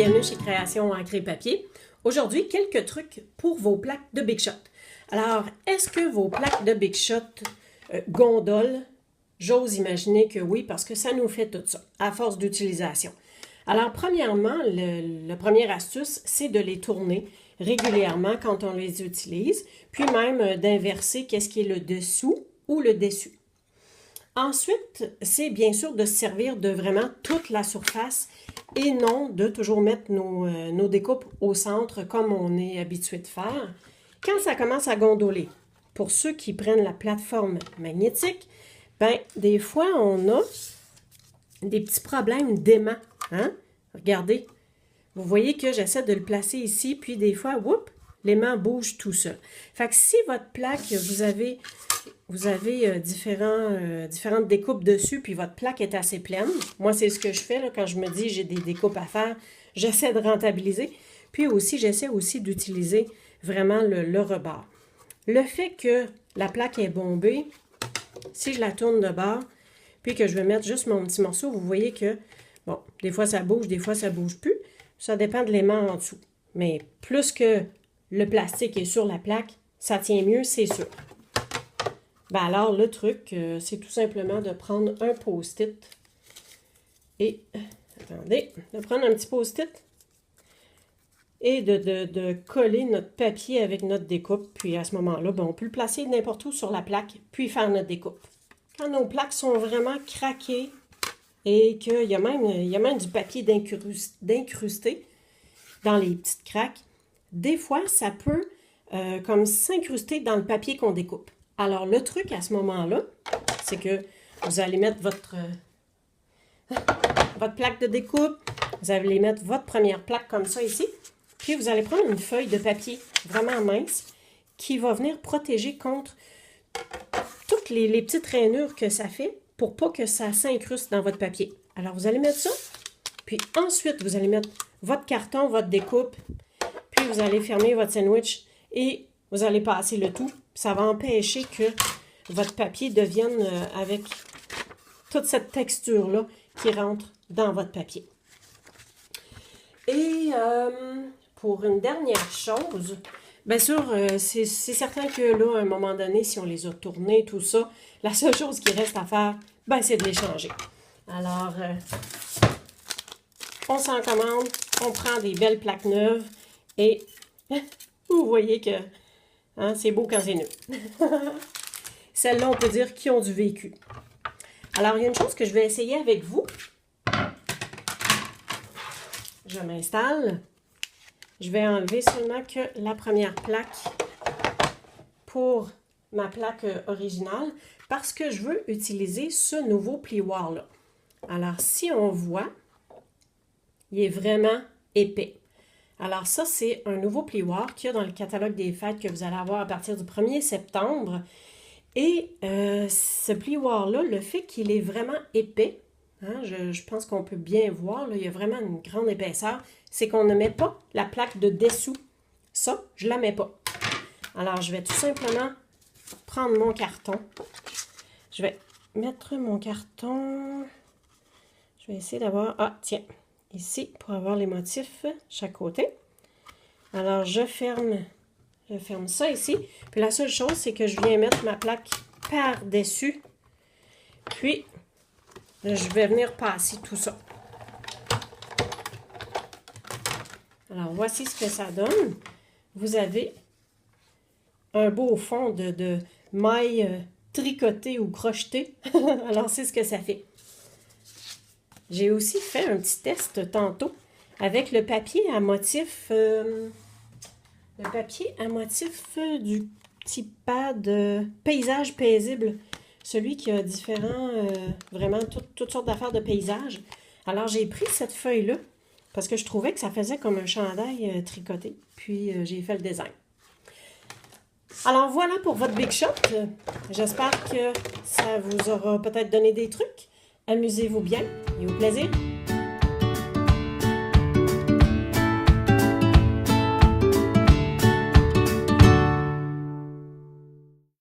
bienvenue chez Création Encre et Papier. Aujourd'hui, quelques trucs pour vos plaques de Big Shot. Alors, est-ce que vos plaques de Big Shot gondolent? J'ose imaginer que oui, parce que ça nous fait tout ça, à force d'utilisation. Alors, premièrement, la première astuce, c'est de les tourner régulièrement quand on les utilise, puis même d'inverser qu'est-ce qui est le dessous ou le dessus. Ensuite, c'est bien sûr de se servir de vraiment toute la surface et non de toujours mettre nos découpes au centre comme on est habitué de faire. Quand ça commence à gondoler, pour ceux qui prennent la plateforme magnétique, ben des fois on a des petits problèmes d'aimant. Hein? Regardez, vous voyez que j'essaie de le placer ici, puis des fois, whoop, l'aimant bouge tout seul. Fait que si votre plaque, vous avez différentes découpes dessus, puis votre plaque est assez pleine. Moi, c'est ce que je fais là, quand je me dis j'ai des découpes à faire. J'essaie de rentabiliser. Puis aussi, j'essaie aussi d'utiliser vraiment le rebord. Le fait que la plaque est bombée, si je la tourne de bord, puis que je vais mettre juste mon petit morceau, vous voyez que, bon, des fois ça bouge, des fois ça bouge plus. Ça dépend de l'aimant en dessous. Mais plus que le plastique est sur la plaque, ça tient mieux, c'est sûr. Ben alors, le truc, c'est tout simplement de prendre un post-it et, attendez, de prendre un petit post-it et de coller notre papier avec notre découpe. Puis à ce moment-là, ben, on peut le placer n'importe où sur la plaque, puis faire notre découpe. Quand nos plaques sont vraiment craquées et qu'il y a même du papier d'incrusté dans les petites craques, des fois, ça peut comme s'incruster dans le papier qu'on découpe. Alors, le truc à ce moment-là, c'est que vous allez mettre votre plaque de découpe, vous allez mettre votre première plaque comme ça ici, puis vous allez prendre une feuille de papier vraiment mince qui va venir protéger contre toutes les petites rainures que ça fait pour pas que ça s'incruste dans votre papier. Alors, vous allez mettre ça, puis ensuite, vous allez mettre votre carton, votre découpe, puis vous allez fermer votre sandwich et vous allez passer le tout. Ça va empêcher que votre papier devienne avec toute cette texture-là qui rentre dans votre papier. Et pour une dernière chose, bien sûr, c'est certain que là, à un moment donné, si on les a tournés, tout ça, la seule chose qui reste à faire, ben, c'est de les changer. Alors, on s'en commande, on prend des belles plaques neuves et vous voyez que hein, c'est beau quand c'est neuf. Celles-là, on peut dire qu'ils ont du vécu. Alors, il y a une chose que je vais essayer avec vous. Je m'installe. Je vais enlever seulement que la première plaque pour ma plaque originale parce que je veux utiliser ce nouveau plioir-là. Alors, si on voit, il est vraiment épais. Alors ça, c'est un nouveau plioir qu'il y a dans le catalogue des fêtes que vous allez avoir à partir du 1er septembre. Et ce plioir-là, le fait qu'il est vraiment épais, hein, je pense qu'on peut bien voir, là, il y a vraiment une grande épaisseur, c'est qu'on ne met pas la plaque de dessous. Ça, je ne la mets pas. Alors, je vais tout simplement prendre mon carton. Je vais mettre mon carton. Je vais essayer d'avoir... Ah, tiens! Ici, pour avoir les motifs chaque côté. Alors, je ferme ça ici. Puis la seule chose, c'est que je viens mettre ma plaque par-dessus. Puis, je vais venir passer tout ça. Alors, voici ce que ça donne. Vous avez un beau fond de maille tricotée ou crochetée. Alors, c'est ce que ça fait. J'ai aussi fait un petit test tantôt avec le papier à motif, du petit pad paysage paisible. Celui qui a vraiment toutes sortes d'affaires de paysage. Alors, j'ai pris cette feuille-là parce que je trouvais que ça faisait comme un chandail tricoté. Puis, j'ai fait le design. Alors, voilà pour votre Big Shot. J'espère que ça vous aura peut-être donné des trucs. Amusez-vous bien et au plaisir!